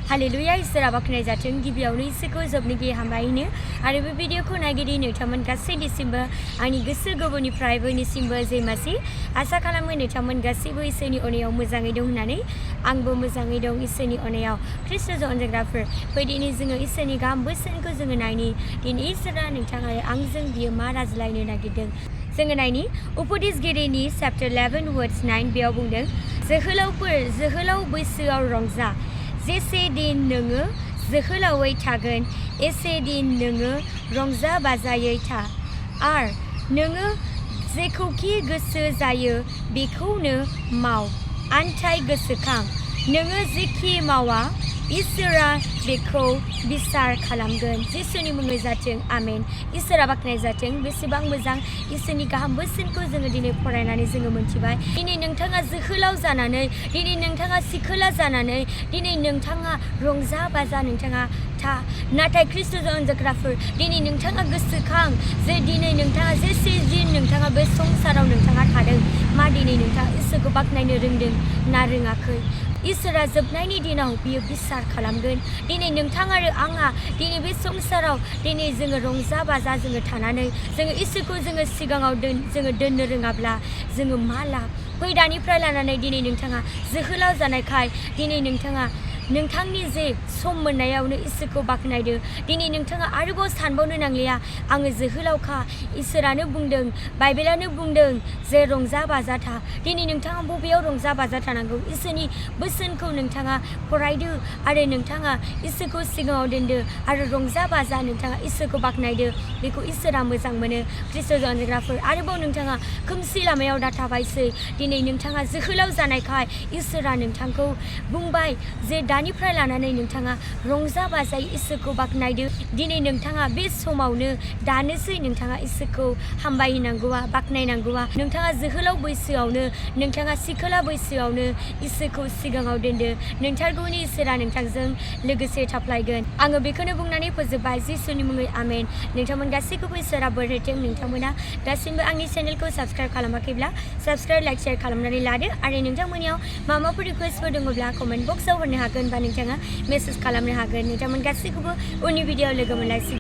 hallelujah इसोरा बाख्नाय जाथों गिबियावनो इसोरखौ जोबनोगैयै हामबायनो आरो बे भिडिअखौ नायगिरि नोंथांमोन गासैनिसिमबो आंनि गोसो गोरबोनिफ्राय बयनिसिमबो जै मासि आसा खालामो नोंथांमोन गासैबो इसोरनि अननायाव मोजाङै दं होननानै आंबो मोजाङै दं इसोरनि अननायाव ख्रिस्ट'जों अनजाग्राफोर फैदिनै जोङो इसोरनि गाहाम बोसोनखौ जोङो नायनि दिनै इसोरा नोंथाङा आंजों बियो मा रायज्लायनो नागिरदों जोङो नायनि उपदेशगिरिनि चैप्टार 11 वर्स 9 बेयाव बुंदों जोहोलावफोर जोहोलाव बैसोआव रंजा जेसे दिन नोङो जोहोलावै थागोन एसे दिन नोङो रंजा बाजायै था आर नोङो जेखौखि गोसो जायो बेखौनो माव आन्थाय गोसोखां नोङो जेखि मावा इसोरा बेखौ बिसार खालामगोन जिसुनि मुङै जाथों आमेन इसोरा बाख्नाय जाथों बेसेबां मोजां इसोरनि गाहाम बोसोनखौ जोङो दिनै फरायनानै जोङो मोनथिबाय दिनै नोंथाङा जोहोलाव जानानै दिनै नोंथाङा सिखोला जानानै दिनै नोंथाङा रंजा बाजा नोंथाङा था नाथाय ख्रिस्ट'जों अनजाग्राफोर दिनै नोंथाङा गोसोखां जे दिनै नोंथाङा जेसे दिन नोंथाङा बे संसाराव नोंथाङा थादों मा दिनै नोंथाङा इसोरखौ बाख्नायनो रोंदों ना रोङाखै इसोरा जोबनायनि दिनाव बियो बिसार खालामगोन दिनै नोंथां आरो आंहा दिनै बे संसाराव दिनै जोङो रंजा बाजा जोङो थानानै जोङो इसोरखौ जोङो सिगाङाव जोङो दोननो रोङाब्ला जोङो मा लाब बै दानिफ्राय लानानै दिनै नोंथाङा जोहोलाव जानायखाय दिनै नोंथाङा नोंथांनि जे सम मोननायावनो इसोरखौ बाख्नायदो दिनै नोंथाङा आरोबाव सानबावनो नांलिया आङो जोहोलावखा इसोरानो बुंदों बाइबेलानो बुंदों जे रंजा बाजा था दिनै नोंथाङा बबेयाव रंजा बाजा थानांगौ इसोरनि बोसोनखौ नोंथाङा फरायदो आरो नोंथाङा इसोरखौ सिगाङाव दोनदो आरो रंजा बाजा नोंथाङा इसोरखौ बाख्नायदो बेखौ इसोरा मोजां मोनो ख्रिस्ट'जों अनजाग्राफोर आरोबाव नोंथाङा खोमसि लामायाव दा थाबायसै दिनै नोंथाङा जोहोलाव जानायखाय इसोरा नोंथांखौ बुंबाय जे दानिफ्राय लानानै नोंथाङा रंजा बाजायै इसोरखौ बाख्नायदो दिनै नोंथाङा बे समावनो दानोसै नोंथाङा इसोरखौ हामबायनांगौआ बाख्नायनांगौआ नोंथाङा जोहोलाव बैसोआवनो नोंथाङा सिखोला बैसोआवनो इसोरखौ सिगाङाव दोनदो नोंथारगौनि इसोरा नोंथांजों लोगोसे थाफ्लायगोन आङो बेखौनो बुंनानै फोजोबबाय जिसुनि मुङै आमेन नोंथांमोन गासैखौबो इसोरा बोर होथों नोंथांमोना दासिमबो आंनि चेनेलखौ साबस्क्राइब खालामाखैब्ला साबस्क्राइब लाइक शेयार खालामनानै लादो आरो नोंथांमोननियाव माबाफोर रिक्वेस्टफोर दङब्ला कमेन्ट बक्सआव हरनो हागोन बा नोंथाङा मेसेज खालामनो हागोन नोंथांमोन गासैखौबो उननि भिडिअ लोगो मोनलायसिगोन